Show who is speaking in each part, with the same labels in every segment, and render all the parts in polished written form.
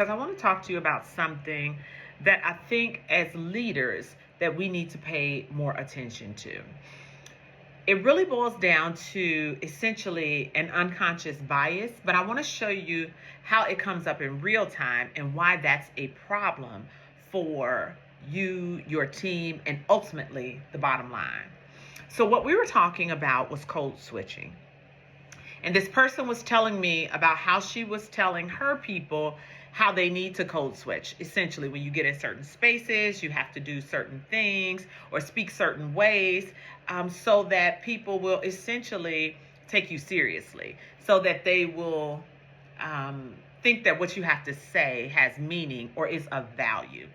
Speaker 1: Because I want to talk to you about something that I think as leaders that we need to pay more attention to. It really boils down to essentially an unconscious bias, but I want to show you how it comes up in real time and why that's a problem for you, your team, and ultimately the bottom line. So, what we were talking about was code switching. And this person was telling me about how she was telling her people how they need to code switch. Essentially, when you get in certain spaces, you have to do certain things or speak certain ways, so that people will essentially take you seriously, so that they will think that what you have to say has meaning or is of value.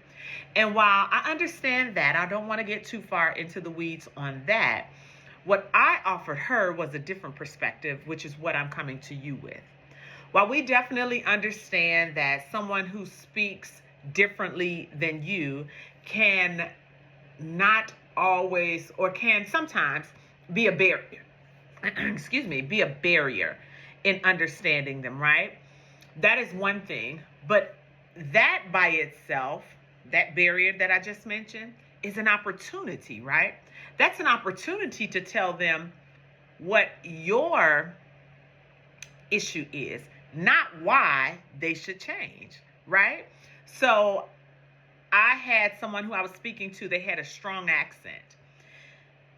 Speaker 1: And while I understand that, I don't want to get too far into the weeds on that. What I offered her was a different perspective, which is what I'm coming to you with. While we definitely understand that someone who speaks differently than you can not always or can sometimes be a barrier, excuse me, be a barrier in understanding them, right? That is one thing. But that by itself, that barrier that I just mentioned, is an opportunity, right? That's an opportunity to tell them what your issue is, not why they should change, right? So I had someone who I was speaking to, they had a strong accent.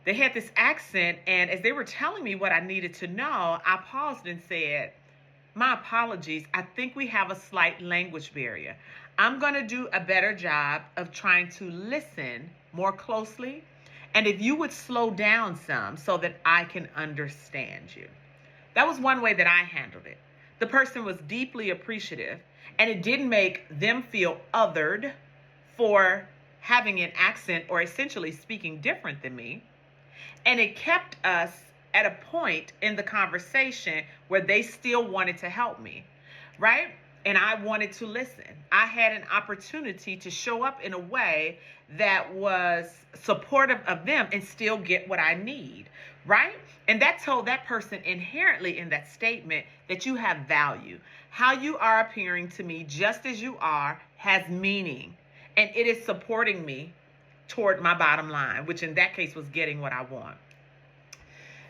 Speaker 1: They had this accent, and as they were telling me what I needed to know, I paused and said, my apologies. I think we have a slight language barrier. I'm going to do a better job of trying to listen more closely. And if you would slow down some so that I can understand you. That was one way that I handled it. The person was deeply appreciative, and it didn't make them feel othered for having an accent or essentially speaking different than me. And it kept us at a point in the conversation where they still wanted to help me, right? And I wanted to listen. I had an opportunity to show up in a way that was supportive of them and still get what I need, right? And that told that person inherently in that statement that you have value. How you are appearing to me just as you are has meaning, and it is supporting me toward my bottom line, which in that case was getting what I want.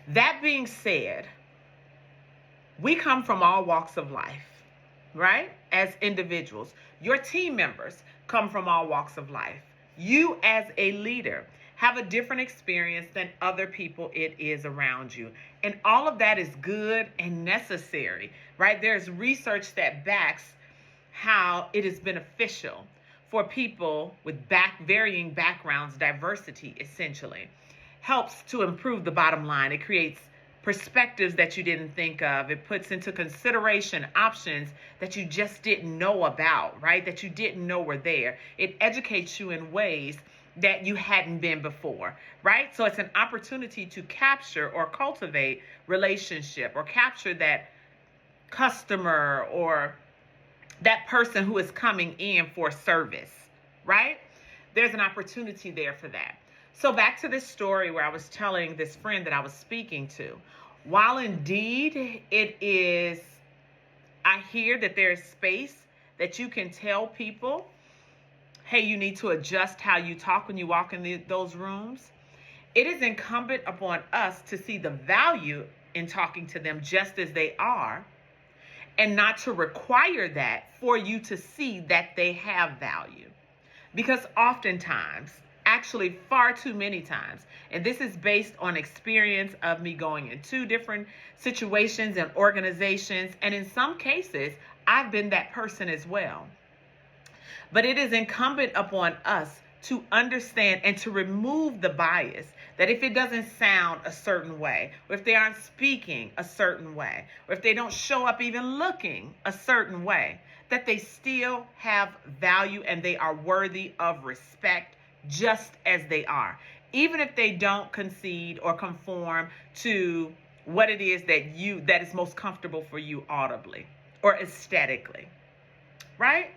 Speaker 1: That being said, we come from all walks of life, right? As individuals, your team members come from all walks of life. You as a leader have a different experience than other people it is around you. And all of that is good and necessary, right? There's research that backs how it is beneficial for people with varying backgrounds, diversity essentially. Helps to improve the bottom line. It creates perspectives that you didn't think of. It puts into consideration options that you just didn't know about, right? That you didn't know were there. It educates you in ways that you hadn't been before, right? So it's an opportunity to capture or cultivate relationship or capture that customer or that person who is coming in for service, right? There's an opportunity there for that. So back to this story where I was telling this friend that I was speaking to. While indeed it is, I hear that there is space that you can tell people, hey, you need to adjust how you talk when you walk in those rooms. It is incumbent upon us to see the value in talking to them just as they are, and not to require that for you to see that they have value. Because oftentimes, actually far too many times, and this is based on experience of me going into different situations and organizations, and in some cases, I've been that person as well. But it is incumbent upon us to understand and to remove the bias that if it doesn't sound a certain way, or if they aren't speaking a certain way, or if they don't show up even looking a certain way, that they still have value and they are worthy of respect just as they are, even if they don't concede or conform to what it is that is most comfortable for you audibly or aesthetically, right?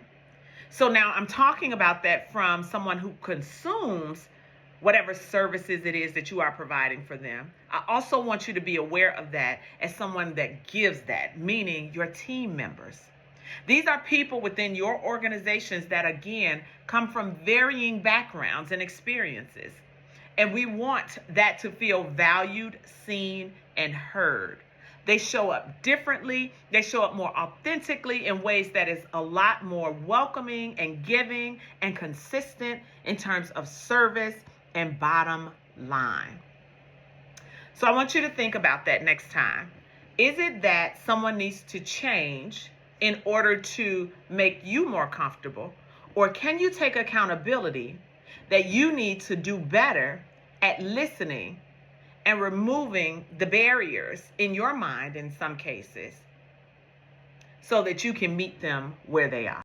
Speaker 1: So now I'm talking about that from someone who consumes whatever services it is that you are providing for them. I also want you to be aware of that as someone that gives that, meaning your team members. These are people within your organizations that, again, come from varying backgrounds and experiences. And we want that to feel valued, seen, and heard. They show up differently. They show up more authentically in ways that is a lot more welcoming and giving and consistent in terms of service and bottom line. So I want you to think about that next time. Is it that someone needs to change in order to make you more comfortable? Or can you take accountability that you need to do better at listening and removing the barriers in your mind in some cases so that you can meet them where they are?